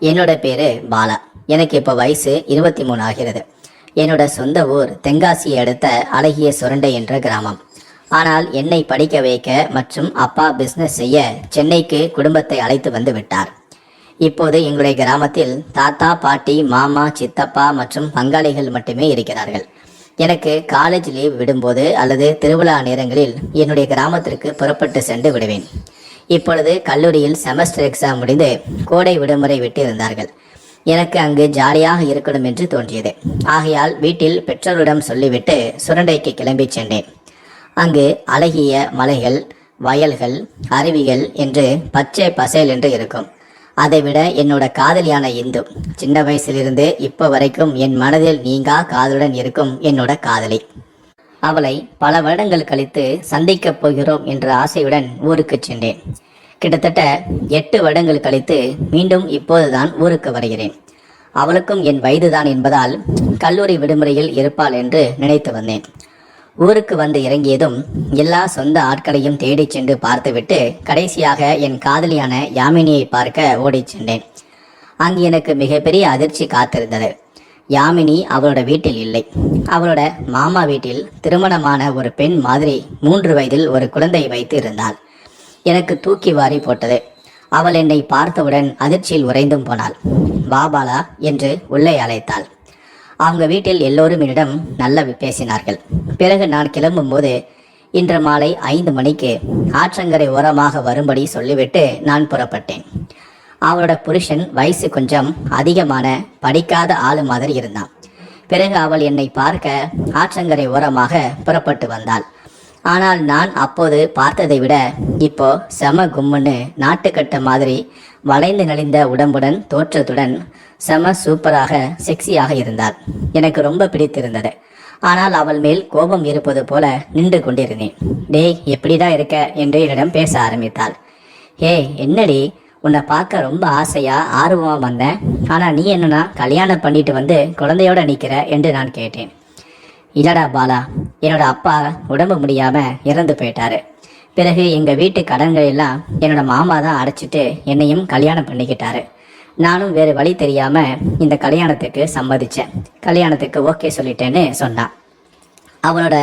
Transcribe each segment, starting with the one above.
என்னோட பேரு பாலா. எனக்கு இப்போ வயசு 23 ஆகிறது. என்னோட சொந்த ஊர் தென்காசியை அடுத்த அழகிய சுரண்டை என்ற கிராமம். ஆனால் என்னை படிக்க வைக்க மற்றும் அப்பா பிஸ்னஸ் செய்ய சென்னைக்கு குடும்பத்தை அழைத்து வந்து விட்டார். இப்போது எங்களுடைய கிராமத்தில் தாத்தா, பாட்டி, மாமா, சித்தப்பா மற்றும் பங்காளிகள் மட்டுமே இருக்கிறார்கள். எனக்கு காலேஜ் லீவ் விடும்போது அல்லது திருவிழா நேரங்களில் என்னுடைய கிராமத்திற்கு புறப்பட்டு சென்று விடுவேன். இப்பொழுது கல்லூரியில் செமஸ்டர் எக்ஸாம் முடிந்து கோடை விடுமுறை விட்டு இருந்தார்கள். எனக்கு அங்கு ஜாலியாக இருக்கணும் என்று தோன்றியது. ஆகையால் வீட்டில் பெற்றோரிடம் சொல்லிவிட்டு சுரண்டைக்கு கிளம்பி சென்றேன். அங்கு அழகிய மலைகள், வயல்கள், அருவிகள் என்று பச்சை பசேல் என்று இருக்கும். அதைவிட என்னோட காதலியான இந்து, சின்ன வயசிலிருந்து இப்போ வரைக்கும் என் மனதில் நீங்கா காதலுடன் இருக்கும் என்னோட காதலி. அவளை பல வருடங்கள் கழித்து சந்திக்கப் போகிறோம் என்ற ஆசையுடன் ஊருக்கு சென்றேன். கிட்டத்தட்ட 8 வருடங்கள் கழித்து மீண்டும் இப்போதுதான் ஊருக்கு வருகிறேன். அவளுக்கும் என் வயதுதான் என்பதால் கல்லூரி விடுமுறையில் இருப்பாள் என்று நினைத்து வந்தேன். ஊருக்கு வந்து இறங்கியதும் எல்லா சொந்த ஆட்களையும் தேடி சென்று பார்த்துவிட்டு கடைசியாக என் காதலியான யாமினியை பார்க்க ஓடிச் சென்றேன். அங்கு எனக்கு மிகப்பெரிய அதிர்ச்சி காத்திருந்தது. யாமினி அவளோட வீட்டில் இல்லை. அவளோட மாமா வீட்டில் திருமணமான ஒரு பெண் மாதிரி 3 வயதில் ஒரு குழந்தை வைத்து இருந்தாள். எனக்கு தூக்கி வாரி போட்டது. அவள் என்னை பார்த்தவுடன் அதிர்ச்சியில் உறைந்தும் போனாள். பாபாலா என்று உள்ளே அழைத்தாள். அவங்க வீட்டில் எல்லோரும் என்னிடம் நல்ல பேசினார்கள். பிறகு நான் கிளம்பும்போது இன்று மாலை 5 மணிக்கு ஆற்றங்கரை ஓரமாக வரும்படி சொல்லிவிட்டு நான் புறப்பட்டேன். அவளோட புருஷன் வயசு கொஞ்சம் அதிகமான படிக்காத ஆளு மாதிரி இருந்தான். பிறகு அவள் என்னை பார்க்க ஆற்றங்கரை ஓரமாக புறப்பட்டு வந்தாள். ஆனால் நான் அப்போது பார்த்ததை விட இப்போ செம கும்முன்னு நாட்டுக்கட்ட மாதிரி வளைந்து நெளிந்த உடம்புடன் தோற்றத்துடன் செம சூப்பராக செக்ஸியாக இருந்தாள். எனக்கு ரொம்ப பிடித்திருந்தது. ஆனால் அவள் மேல் கோபம் இருப்பது போல நின்று கொண்டிருந்தேன். டேய், எப்படிடா இருக்க என்று என்னிடம் பேச ஆரம்பித்தாள். ஏய், என்னடி, உன்னை பார்க்க ரொம்ப ஆசையா ஆர்வமாக வந்தேன். ஆனால் நீ என்னன்னா கல்யாணம் பண்ணிட்டு வந்து குழந்தையோட நிற்கிற என்று நான் கேட்டேன். இல்லடா பாலா, என்னோட அப்பா உடம்பு முடியாமல் இறந்து போயிட்டாரு. பிறகு எங்கள் வீட்டு கடன்கள் எல்லாம் என்னோட மாமா தான் அடைச்சிட்டு என்னையும் கல்யாணம் பண்ணிக்கிட்டாரு. நானும் வேறு வழி தெரியாமல் இந்த கல்யாணத்துக்கு சம்மதித்தேன். கல்யாணத்துக்கு ஓகே சொல்லிட்டேன்னு சொன்னான். அவனோட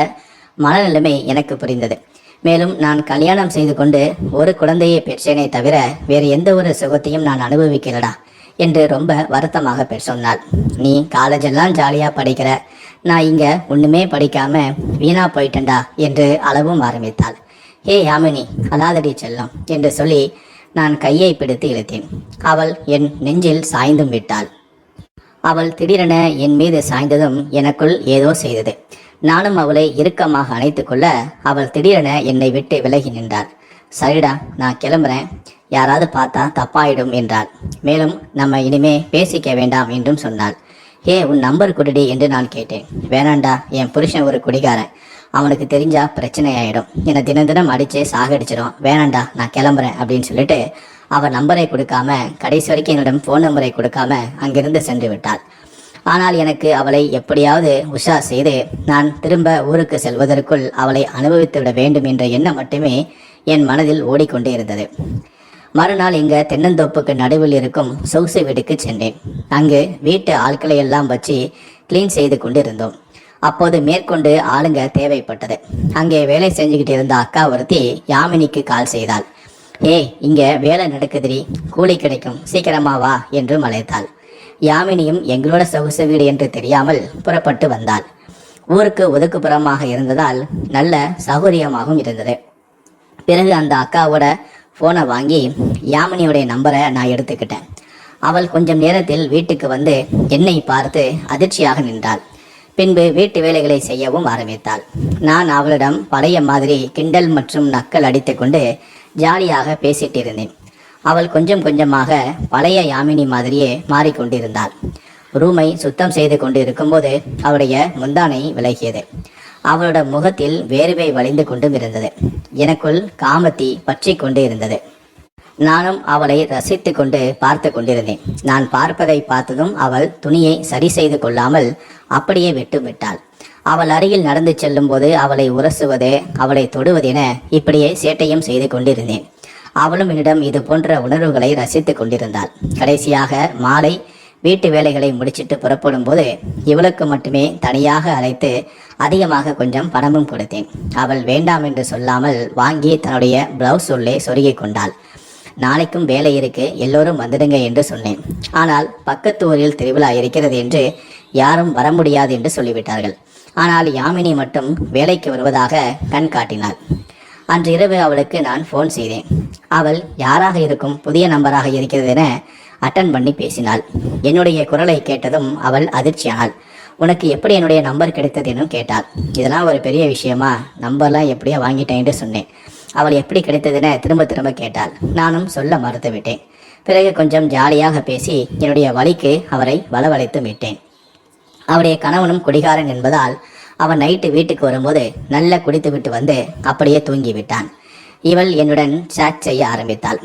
மனநிலைமை எனக்கு புரிந்தது. மேலும் நான் கல்யாணம் செய்து கொண்டு ஒரு குழந்தையை பெற்றேனே தவிர வேறு எந்த ஒரு சுகத்தையும் நான் அனுபவிக்கலடா என்று ரொம்ப வருத்தமாக சொன்னாள். நீ காலேஜெல்லாம் ஜாலியாக படிக்கிற, நான் இங்கே ஒன்றுமே படிக்காமல் வீணா போயிட்டேன்டா என்று அளவும் ஆரம்பித்தாள். ஏ யாமினி, அலாதடி செல்லம் என்று சொல்லி நான் கையை பிடித்து இழுத்தேன். அவள் என் நெஞ்சில் சாய்ந்தும் விட்டாள். அவள் திடீரென என் மீது சாய்ந்ததும் எனக்குள் ஏதோ செய்தது. நானும் அவளை இறுக்கமாக அணைத்து கொள்ள அவள் திடீரென என்னை விட்டு விலகி நின்றாள். சரிடா, நான் கிளம்புறேன், யாராவது பார்த்தா தப்பாயிடும் என்றாள். மேலும் நம்ம இனிமே பேசிக்க வேண்டாம் என்றும் சொன்னாள். ஏ, உன் நம்பர் குடிடி என்று நான் கேட்டேன். வேணாண்டா, என் புருஷன் ஒரு குடிகாரன், அவனுக்கு தெரிஞ்சா பிரச்சனை ஆகிடும், என்னை தினம் தினம் அடித்து சாகடிச்சிடும், வேணாண்டா, நான் கிளம்புறேன் அப்படின்னு சொல்லிட்டு அவள் நம்பரை கொடுக்காம கடைசி வரைக்கும் என்னிடம் ஃபோன் நம்பரை கொடுக்காம அங்கிருந்து சென்று விட்டாள். ஆனால் எனக்கு அவளை எப்படியாவது உஷார் செய்து நான் திரும்ப ஊருக்கு செல்வதற்குள் அவளை அனுபவித்து விட வேண்டும் என்ற எண்ணம் மட்டுமே என் மனதில் ஓடிக்கொண்டே இருந்தது. மறுநாள் எங்கள் தென்னந்தோப்புக்கு நடுவில் இருக்கும் சொகுசு வீட்டுக்கு சென்றேன். அங்கு வீட்டு ஆட்களை எல்லாம் வச்சு கிளீன் செய்து கொண்டு இருந்தோம். அப்போது மேற்கொண்டு ஆளுங்க தேவைப்பட்டது. அங்கே வேலை செஞ்சுக்கிட்டு இருந்த அக்கா ஒருத்தி யாமினிக்கு கால் செய்தாள். ஏய், இங்கே வேலை நடக்குதுடி, கூலி கிடைக்கும், சீக்கிரமா வா என்றும் அழைத்தாள். யாமினியும் எங்களோட சொகுசு வீடு என்று தெரியாமல் புறப்பட்டு வந்தாள். ஊருக்கு ஒதுக்குப்புறமாக இருந்ததால் நல்ல சௌகரியமாகவும் இருந்தது. பிறகு அந்த அக்காவோட ஃபோனை வாங்கி யாமினியோடைய நம்பரை நான் எடுத்துக்கிட்டேன். அவள் கொஞ்சம் நேரத்தில் வீட்டுக்கு வந்து என்னை பார்த்து அதிர்ச்சியாக நின்றாள். பின்பு வீட்டு வேலைகளை செய்யவும் ஆரம்பித்தாள். நான் அவளிடம் பழைய மாதிரி கிண்டல் மற்றும் நக்கல் அடித்து கொண்டு ஜாலியாக பேசிட்டு இருந்தேன். அவள் கொஞ்சம் கொஞ்சமாக பழைய யாமினி மாதிரியே மாறிக்கொண்டிருந்தாள். ரூமை சுத்தம் செய்து கொண்டு இருக்கும்போது அவளுடைய முந்தானை விலகியது. அவளோட முகத்தில் வேர்வை வழிந்து கொண்டும் இருந்தது. எனக்குள் காமத்தி பற்றி கொண்டு இருந்தது. நானும் அவளை ரசித்து கொண்டு பார்த்து கொண்டிருந்தேன். நான் பார்ப்பதை பார்த்ததும் அவள் துணியை சரி செய்து கொள்ளாமல் அப்படியே விட்டு விட்டாள். அவள் அருகில் நடந்து செல்லும் போது அவளை உரசுவது, அவளை தொடுவதென இப்படியே சேட்டையும் செய்து கொண்டிருந்தேன். அவளும் என்னிடம் இது போன்ற உணர்வுகளை ரசித்து கொண்டிருந்தாள். கடைசியாக மாலை வீட்டு வேலைகளை முடிச்சிட்டு புறப்படும் போது இவளுக்கு மட்டுமே தனியாக அழைத்து அதிகமாக கொஞ்சம் பணமும் கொடுத்தேன். அவள் வேண்டாம் என்று சொல்லாமல் வாங்கி தன்னுடைய பிளவுஸ் உள்ளே சொருகி கொண்டாள். நாளைக்கும் வேலை இருக்கு, எல்லோரும் வந்துடுங்க என்று சொன்னேன். ஆனால் பக்கத்து ஊரில் திருவிழா இருக்கிறது என்று யாரும் வர முடியாது என்று சொல்லிவிட்டார்கள். ஆனால் யாமினி மட்டும் வேலைக்கு வருவதாக கண் காட்டினாள். அன்று இரவு அவளுக்கு நான் ஃபோன் செய்தேன். அவள் யாராக இருக்கும், புதிய நம்பராக இருக்கிறது என அட்டன் பண்ணி பேசினாள். என்னுடைய குரலை கேட்டதும் அவள் அதிர்ச்சியானாள். உனக்கு எப்படி என்னுடைய நம்பர் கிடைத்தது என்னும் கேட்டாள். இதெல்லாம் ஒரு பெரிய விஷயமா, நம்பர்லாம் எப்படியா வாங்கிட்டேன் என்று சொன்னேன். அவள் எப்படி கிடைத்ததென திரும்ப திரும்ப கேட்டாள். நானும் சொல்ல மறுத்துவிட்டேன். பிறகு கொஞ்சம் ஜாலியாக பேசி என்னுடைய வழிக்கு அவரை வளவழைத்து விட்டேன். அவருடைய கணவனும் குடிகாரன் என்பதால் அவன் நைட்டு வீட்டுக்கு வரும்போது நல்ல குடித்து விட்டு வந்து அப்படியே தூங்கி விட்டான். இவள் என்னுடன் சாட் செய்ய ஆரம்பித்தாள்.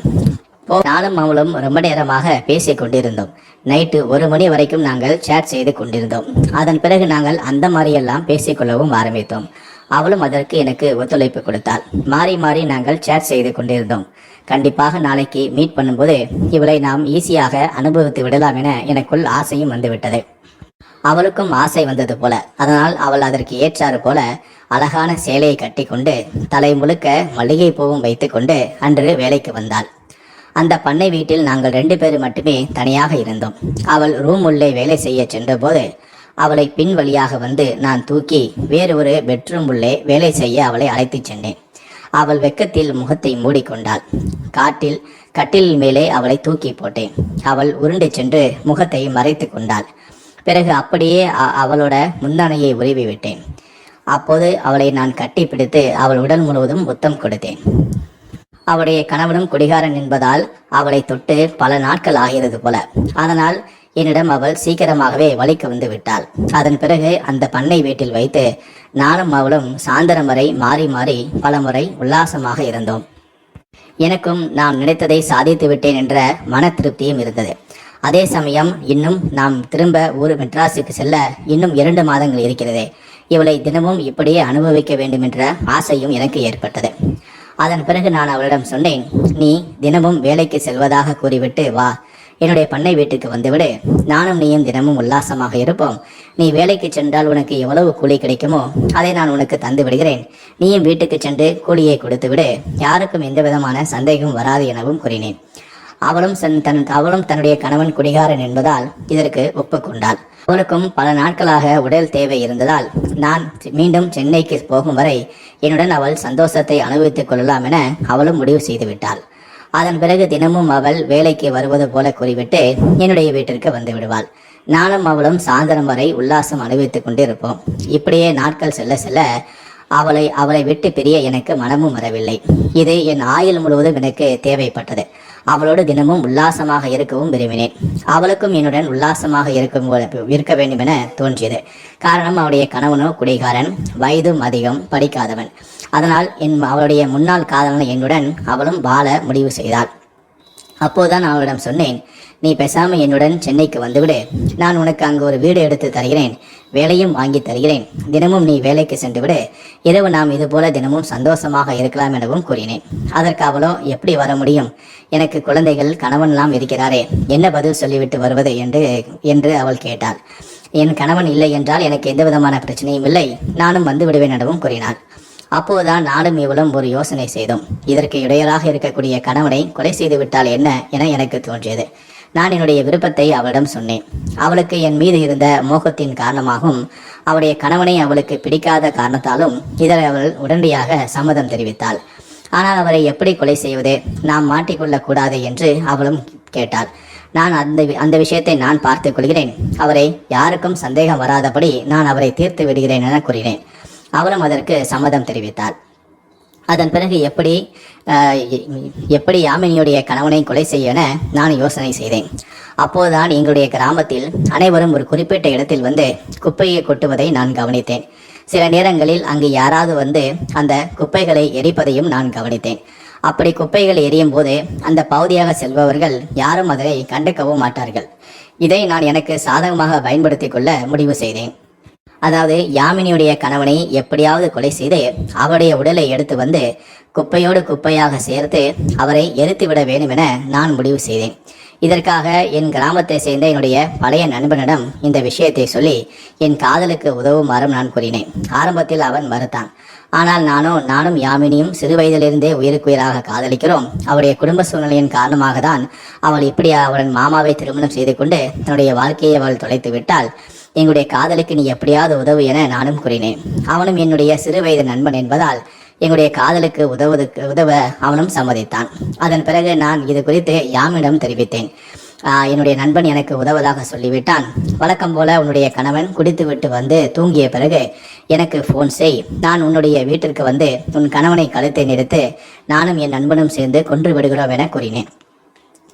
நானும் அவளும் ரொம்ப நேரமாக பேசிக் கொண்டிருந்தோம். நைட்டு 1 மணி வரைக்கும் நாங்கள் சேட் செய்து கொண்டிருந்தோம். அதன் பிறகு நாங்கள் அந்த மாதிரியெல்லாம் பேசிக்கொள்ளவும் ஆரம்பித்தோம். அவளும் அதற்கு எனக்கு ஒத்துழைப்பு கொடுத்தாள். மாறி மாறி நாங்கள் சேட் செய்து கொண்டிருந்தோம். கண்டிப்பாக நாளைக்கு மீட் பண்ணும்போது இவளை நாம் ஈஸியாக அனுபவித்து விடலாம் என எனக்குள் ஆசையும் வந்துவிட்டது. அவளுக்கும் ஆசை வந்தது போல. அதனால் அவள் அதற்கு ஏற்றாறு போல அழகான சேலையை கட்டி கொண்டு தலை முழுக்க மல்லிகை பூவும் வைத்து கொண்டு அன்று வேலைக்கு வந்தாள். அந்த பண்ணை வீட்டில் நாங்கள் 2 பேர் மட்டுமே தனியாக இருந்தோம். அவள் ரூம் உள்ளே வேலை செய்ய சென்றபோது அவளை பின் வழியாக வந்து நான் தூக்கி வேறு ஒரு பெட்ரூம் உள்ளே வேலை செய்ய அவளை அழைத்துச் சென்றேன். அவள் வெக்கத்தில் முகத்தை மூடிக்கொண்டாள். கட்டில் மேலே அவளை தூக்கி போட்டேன். அவள் உருண்டு சென்று முகத்தை மறைத்து கொண்டாள். பிறகு அப்படியே அவளோட முந்தானையை உருவி விட்டேன். அப்போது அவளை நான் கட்டி பிடித்து அவள் உடல் முழுவதும் முத்தம் கொடுத்தேன். அவளுடைய கணவனும் குடிகாரன் என்பதால் அவளை தொட்டு பல நாட்கள் ஆகிறது போல. அதனால் என்னிடம் அவள் சீக்கிரமாகவே வலிக்கு வந்து விட்டாள். அதன் பிறகு அந்த பண்ணை வீட்டில் வைத்து நானும் அவளும் சாயந்தரம் வரை மாறி மாறி பல முறை உல்லாசமாக இருந்தோம். எனக்கும் நாம் நினைத்ததை சாதித்து விட்டேன் என்ற மன திருப்தியும் இருந்தது. அதே சமயம் இன்னும் நாம் திரும்ப மெட்ராஸுக்கு செல்ல இன்னும் 2 மாதங்கள் இருக்கிறதே, இவளை தினமும் இப்படியே அனுபவிக்க வேண்டும் என்ற ஆசையும் எனக்கு ஏற்பட்டது. அதன் பிறகு நான் அவளிடம் சொன்னேன், நீ தினமும் வேலைக்கு செல்வதாக கூறிவிட்டு வா, என்னுடைய பண்ணை வீட்டுக்கு வந்துவிடு. நானும் நீயும் தினமும் உல்லாசமாக இருப்போம். நீ வேலைக்கு சென்றால் உனக்கு எவ்வளவு கூலி கிடைக்குமோ அதை நான் உனக்கு தந்து விடுகிறேன். நீயும் வீட்டுக்கு சென்று கூலியை கொடுத்து விடு. யாருக்கும் எந்த விதமான சந்தேகம் வராது எனவும் கூறினேன். அவளும் தன்னுடைய கணவன் குடிகாரன் என்பதால் இதற்கு ஒப்புக்கொண்டாள். அவளுக்கும் பல நாட்களாக உடல் தேவை இருந்ததால் நான் மீண்டும் சென்னைக்கு போகும் வரை என்னுடன் அவள் சந்தோஷத்தை அனுபவித்துக் கொள்ளலாம் என அவளும் முடிவு செய்துவிட்டாள். அதன் பிறகு தினமும் அவள் வேலைக்கு வருவது போல கூறிவிட்டு என்னுடைய வீட்டிற்கு வந்து விடுவாள். நானும் அவளும் சாயந்தரம் வரை உல்லாசம் அனுபவித்துக் கொண்டு இருப்போம். இப்படியே நாட்கள் செல்ல செல்ல அவளை விட்டு பிரிய எனக்கு மனமும் வரவில்லை. இது என் ஆயுள் முழுவதும் எனக்கு தேவைப்பட்டது. அவளோடு தினமும் உல்லாசமாக இருக்கவும் விரும்பினேன். அவளுக்கும் என்னுடன் உல்லாசமாக இருக்க வேண்டும் என தோன்றியது. காரணம், அவளுடைய கணவனோ குடிகாரன், வயதும் அதிகம், படிக்காதவன். அதனால் அவளுடைய முன்னாள் காதலன் என்னுடன் அவளும் வாழ முடிவு செய்தாள். அப்போதுதான் அவளிடம் சொன்னேன், நீ பேசாமல் என்னுடன் சென்னைக்கு வந்துவிடு. நான் உனக்கு அங்கு ஒரு வீடு எடுத்து தருகிறேன், வேலையும் வாங்கி தருகிறேன். தினமும் நீ வேலைக்கு சென்று விடு. இரவு நாம் இதுபோல தினமும் சந்தோஷமாக இருக்கலாம் எனவும் கூறினேன். அதற்கு அவளோ, எப்படி வர முடியும், எனக்கு குழந்தைகள், கணவன்லாம் இருக்கிறாரே, என்ன பதில் சொல்லிவிட்டு வருவது என்று அவள் கேட்டாள். என் கணவன் இல்லை என்றால் எனக்கு எந்த விதமான பிரச்சனையும் இல்லை, நானும் வந்து விடுவேன் எனவும் கூறினாள். அப்போதுதான் நானும் இவளும் ஒரு யோசனை செய்தோம். இதற்கு இடையராக இருக்கக்கூடிய கணவனை கொலை செய்து விட்டால் என்ன என எனக்கு தோன்றியது. நான் என்னுடைய விருப்பத்தை அவளிடம் சொன்னேன். அவளுக்கு என் மீது இருந்த மோகத்தின் காரணமாகவும் அவளுடைய கணவனை அவளுக்கு பிடிக்காத காரணத்தாலும் இதை அவள் உடனடியாக சம்மதம் தெரிவித்தாள். ஆனால் அவரை எப்படி கொலை செய்வது, நாம் மாட்டிக்கொள்ளக்கூடாது என்று அவளும் கேட்டாள். நான் அந்த விஷயத்தை நான் பார்த்துக் கொள்கிறேன், அவரை யாருக்கும் சந்தேகம் வராதபடி நான் அவரை தீர்த்து விடுகிறேன் என கூறினேன். அவளும் அதற்கு சம்மதம் தெரிவித்தாள். அதன் பிறகு எப்படி யாமினியுடைய கணவனை கொலை செய்ய என நான் யோசனை செய்தேன். அப்போதுதான் எங்களுடைய கிராமத்தில் அனைவரும் ஒரு குறிப்பிட்ட இடத்தில் வந்து குப்பையை கொட்டுவதை நான் கவனித்தேன். சில நேரங்களில் அங்கு யாராவது வந்து அந்த குப்பைகளை எரிப்பதையும் நான் கவனித்தேன். அப்படி குப்பைகள் எரியும் போது அந்த பகுதியாக செல்பவர்கள் யாரும் அதை கண்டுக்கவும் மாட்டார்கள். இதை நான் எனக்கு சாதகமாக பயன்படுத்தி கொள்ள முடிவு செய்தேன். அதாவது யாமினியுடைய கணவனை எப்படியாவது கொலை செய்து அவருடைய உடலை எடுத்து வந்து குப்பையோடு குப்பையாக சேர்த்து அவரை எரித்துவிட வேண்டும் என நான் முடிவு செய்தேன். இதற்காக என் கிராமத்தை சேர்ந்த என்னுடைய பழைய நண்பனிடம் இந்த விஷயத்தை சொல்லி என் காதலுக்கு உதவுமாறும் நான் கூறினேன். ஆரம்பத்தில் அவன் மறுத்தான். ஆனால் நானும் யாமினியும் சிறு வயதிலிருந்தே உயிருக்குயிராக காதலிக்கிறோம். அவருடைய குடும்ப சூழ்நிலையின் காரணமாக தான் அவள் இப்படி அவன் மாமாவை திருமணம் செய்து கொண்டு தன்னுடைய வாழ்க்கையை அவள் தொலைத்து விட்டால் எங்களுடைய காதலுக்கு நீ எப்படியாவது உதவு என நானும் கூறினேன். அவனும் என்னுடைய சிறு வயது நண்பன் என்பதால் எங்களுடைய காதலுக்கு உதவ அவனும் சம்மதித்தான். அதன் பிறகு நான் இது குறித்து யாமினிடம் தெரிவித்தேன். என்னுடைய நண்பன் எனக்கு உதவுவதாக சொல்லிவிட்டான். வழக்கம் போல உன்னுடைய கணவன் குடித்துவிட்டு வந்து தூங்கிய பிறகு எனக்கு ஃபோன் செய், நான் உன்னுடைய வீட்டிற்கு வந்து உன் கணவனை கழுத்தை நிறுத்து நானும் என் நண்பனும் சேர்ந்து கொன்று விடுகிறோம் என கூறினேன்.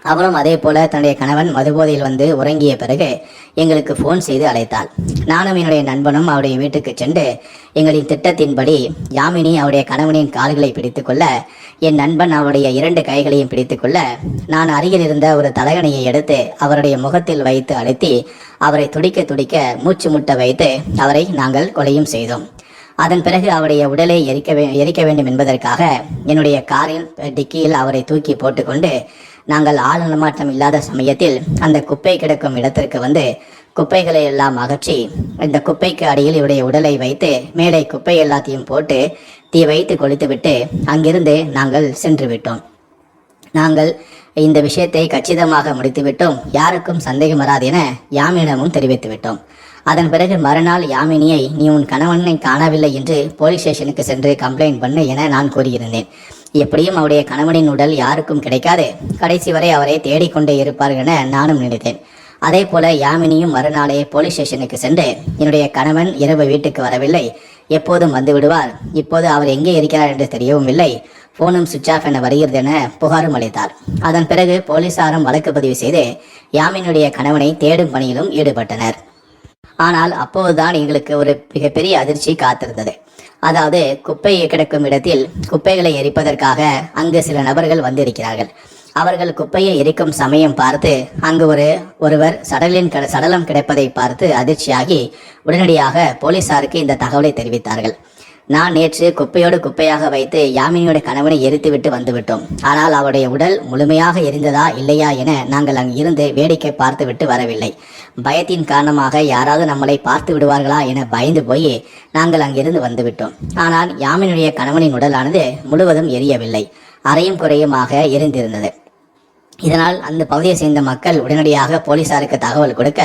அவளும் அதே போல தன்னுடைய கணவன் மதுபோதையில் வந்து உறங்கிய பிறகு எங்களுக்கு ஃபோன் செய்து அழைத்தாள். நானும் என்னுடைய நண்பனும் அவருடைய வீட்டுக்கு சென்று எங்களின் திட்டத்தின்படி யாமினி அவருடைய கணவனின் கால்களை பிடித்துக்கொள்ள, என் நண்பன் அவருடைய 2 கைகளையும் பிடித்துக்கொள்ள, நான் அருகில் இருந்த ஒரு தலகணையை எடுத்து அவருடைய முகத்தில் வைத்து அழுத்தி அவரை துடிக்க துடிக்க மூச்சு முட்ட வைத்து அவரை நாங்கள் கொலையும் செய்தோம். அதன் பிறகு அவருடைய உடலை எரிக்க வேண்டும் என்பதற்காக என்னுடைய காரில் டிக்கியில் அவரை தூக்கி போட்டுக்கொண்டு நாங்கள் ஆள் நடமாட்டம் இல்லாத சமயத்தில் அந்த குப்பை கிடக்கும் இடத்திற்கு வந்து குப்பைகளை எல்லாம் அகற்றி இந்த குப்பைக்கு அடியில் இவருடைய உடலை வைத்து மேலே குப்பை எல்லாத்தையும் போட்டு தீ வைத்து கொளுத்துவிட்டு அங்கிருந்து நாங்கள் சென்று விட்டோம். நாங்கள் இந்த விஷயத்தை கச்சிதமாக முடித்துவிட்டோம், யாருக்கும் சந்தேகம் வராது என யாமினிடமும் தெரிவித்து விட்டோம். அதன் பிறகு மறுநாள் யாமினியை நீ உன் கணவனை காணவில்லை என்று போலீஸ் ஸ்டேஷனுக்கு சென்று கம்ப்ளைண்ட் பண்ணு என நான் கூறியிருந்தேன். எப்படியும் அவருடைய கணவனின் உடல் யாருக்கும் கிடைக்காது, கடைசி வரை அவரை தேடிக்கொண்டே இருப்பார்கள் என நானும் நினைத்தேன். அதே போல யாமினியும் மறுநாளே போலீஸ் ஸ்டேஷனுக்கு சென்று என்னுடைய கணவன் இரவு வீட்டுக்கு வரவில்லை, எப்போதும் வந்து விடுவார், இப்போது அவர் எங்கே இருக்கிறார் என்று தெரியவும் இல்லை, போனும் சுவிட்ச் ஆஃப் என வருகிறது என புகாரும் அளித்தார். அதன் பிறகு போலீசாரும் வழக்கு பதிவு செய்து யாமினுடைய கணவனை தேடும் பணியிலும் ஈடுபட்டனர். ஆனால் அப்போதுதான் எங்களுக்கு ஒரு மிகப்பெரிய அதிர்ச்சி காத்திருந்தது. அதாவது குப்பை கிடக்கும் இடத்தில் குப்பைகளை எரிப்பதற்காக அங்கு சில நபர்கள் வந்திருக்கிறார்கள். அவர்கள் குப்பையை எரிக்கும் சமயம் பார்த்து அங்கு ஒருவர் சடலம் கிடைப்பதை பார்த்து அதிர்ச்சியாகி உடனடியாக போலீசாருக்கு இந்த தகவலை தெரிவித்தார்கள். நான் நேற்று குப்பையோடு குப்பையாக வைத்து யாமினியோட கணவனை எரித்துவிட்டு வந்துவிட்டோம். ஆனால் அவருடைய உடல் முழுமையாக எரிந்ததா இல்லையா என நாங்கள் அங்கு இருந்து வேடிக்கை பார்த்துவிட்டு வரவில்லை. பயத்தின் காரணமாக யாராவது நம்மளை பார்த்து விடுவார்களா என பயந்து போய் நாங்கள் அங்கிருந்து வந்துவிட்டோம். ஆனால் யாமினியுடைய கணவனின் உடலானது முழுவதும் எரியவில்லை, அறையும் குறையுமாக எரிந்திருந்தது. இதனால் அந்த பகுதியை சேர்ந்த மக்கள் உடனடியாக போலீசாருக்கு தகவல் கொடுக்க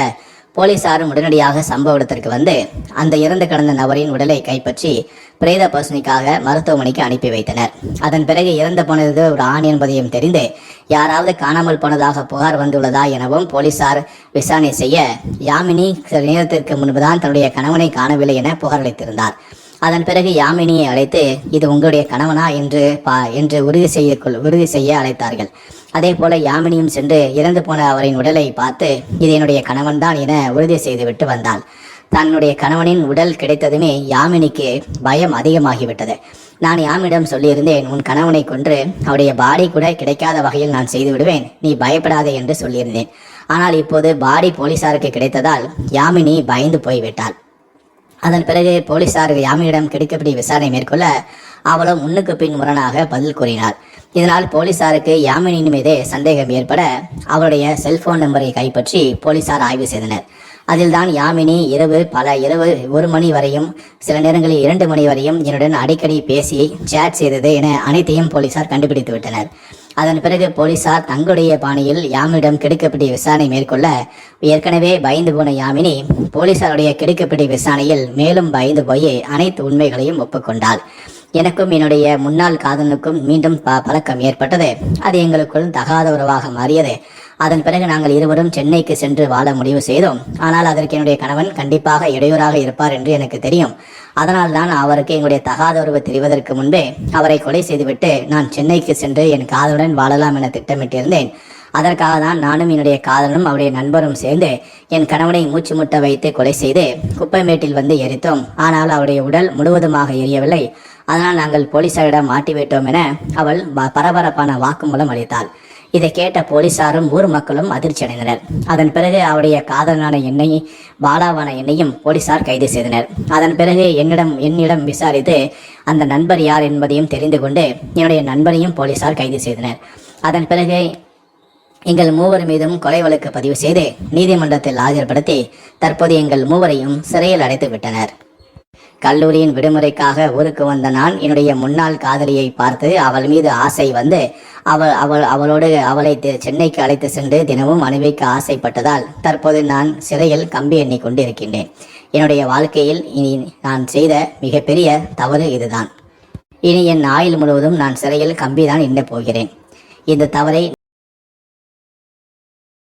போலீசாரும் உடனடியாக சம்பவ இடத்திற்கு வந்து அந்த இறந்து கிடந்த நபரின் உடலை கைப்பற்றி பிரேத பரிசோதனைக்காக மருத்துவமனைக்கு அனுப்பி வைத்தனர். அதன் பிறகு இறந்து போனது ஒரு ஆண் என்பதையும் தெரிந்து யாராவது காணாமல் போனதாக புகார் வந்துள்ளதா எனவும் போலீசார் விசாரணை செய்ய யாமினி சில நேரத்திற்கு முன்புதான் தன்னுடைய கணவனை காணவில்லை என புகார் அளித்திருந்தார். அதன் பிறகு யாமினியை அழைத்து இது உங்களுடைய கணவனா என்று உறுதி செய்ய அழைத்தார்கள். அதே போல யாமினியும் சென்று இறந்து போன அவரின் உடலை பார்த்து இது என்னுடைய கணவன் தான் என உறுதி செய்துவிட்டு வந்தாள். தன்னுடைய கணவனின் உடல் கிடைத்ததுமே யாமினிக்கு பயம் அதிகமாகிவிட்டது. நான் யாமினிடம் சொல்லியிருந்தேன், உன் கணவனை கொன்று அவருடைய பாடி கூட கிடைக்காத வகையில் நான் செய்து விடுவேன், நீ பயப்படாதே என்று சொல்லியிருந்தேன். ஆனால் இப்போது பாடி போலீசாருக்கு கிடைத்ததால் யாமினி பயந்து போய்விட்டாள். அதன் பிறகு போலீசார் யாமினியிடம் கிடைக்கப்படி விசாரணை மேற்கொள்ள அவளும் முன்னுக்கு பின் முரணாக பதில் கூறினார். இதனால் போலீசாருக்கு யாமினியின் மீதே சந்தேகம் ஏற்பட அவருடைய செல்போன் நம்பரை கைப்பற்றி போலீசார் ஆய்வு செய்தனர். அதில் தான் யாமினி இரவு 1 மணி வரையும் சில நேரங்களில் 2 மணி வரையும் என்னுடன் அடிக்கடி பேசி சேட் செய்தது என அனைத்தையும் போலீசார் கண்டுபிடித்து விட்டனர். அதன் பிறகு போலீசார் தங்களுடைய பாணியில் யாமினிடம் கிடைக்கப்படி விசாரணை மேற்கொள்ள ஏற்கனவே பயந்து போன யாமினி போலீசாருடைய கிடைக்கப்படி விசாரணையில் மேலும் பயந்து போய் அனைத்து உண்மைகளையும் ஒப்புக்கொண்டாள். எனக்கும் என்னுடைய முன்னாள் காதலனுக்கும் மீண்டும் பழக்கம் ஏற்பட்டது. அது எங்களுக்குள் தகாத உறவாக மாறியது. அதன் பிறகு நாங்கள் இருவரும் சென்னைக்கு சென்று வாழ முடிவு செய்தோம். ஆனால் அதற்கு என்னுடைய கணவன் கண்டிப்பாக இடையூறாக இருப்பார் என்று எனக்கு தெரியும். அதனால் தான் அவருக்கு எங்களுடைய தகாத உறவு தெரிவதற்கு முன்பே அவரை கொலை செய்துவிட்டு நான் சென்னைக்கு சென்று என் காதலுடன் வாழலாம் என திட்டமிட்டிருந்தேன். அதற்காக தான் நானும் என்னுடைய காதலனும் அவருடைய நண்பரும் சேர்ந்து என் கணவனை மூச்சு முட்ட வைத்து கொலை செய்து குப்பைமேட்டில் வந்து எரித்தோம். ஆனால் அவருடைய உடல் முழுவதுமாக எரியவில்லை. அதனால் நாங்கள் போலீசாரிடம் மாட்டி விட்டோம் என அவள் பரபரப்பான வாக்குமூலம் அளித்தாள். இதை கேட்ட போலீசாரும் ஊர் மக்களும் அதிர்ச்சி அடைந்தனர். அதன் பிறகு அவருடைய காதலனான என்னையும் பாலாவான என்னையும் போலீசார் கைது செய்தனர். அதன் பிறகு என்னிடம் விசாரித்து அந்த நண்பர் யார் என்பதையும் தெரிந்து கொண்டு என்னுடைய நண்பரையும் போலீசார் கைது செய்தனர். அதன் பிறகு எங்கள் மூவர் மீதும் கொலை வழக்கு பதிவு செய்து நீதிமன்றத்தில் ஆஜர்படுத்தி தற்போது எங்கள் மூவரையும் சிறையில் அடைத்து விட்டனர். கல்லூரியின் விடுமுறைக்காக ஊருக்கு வந்த நான் என்னுடைய முன்னாள் காதலியை பார்த்து அவள் மீது ஆசை வந்து அவளோடு அவளை சென்னைக்கு அழைத்து சென்று தினமும் அனுபவிக்க ஆசைப்பட்டதால் தற்போது நான் சிறையில் கம்பி எண்ணி கொண்டிருக்கின்றேன். என்னுடைய வாழ்க்கையில் இனி நான் செய்த மிகப்பெரிய தவறு இதுதான். இனி என் ஆயுள் முழுவதும் நான் சிறையில் கம்பிதான் எண்ணப் போகிறேன். இந்த தவறை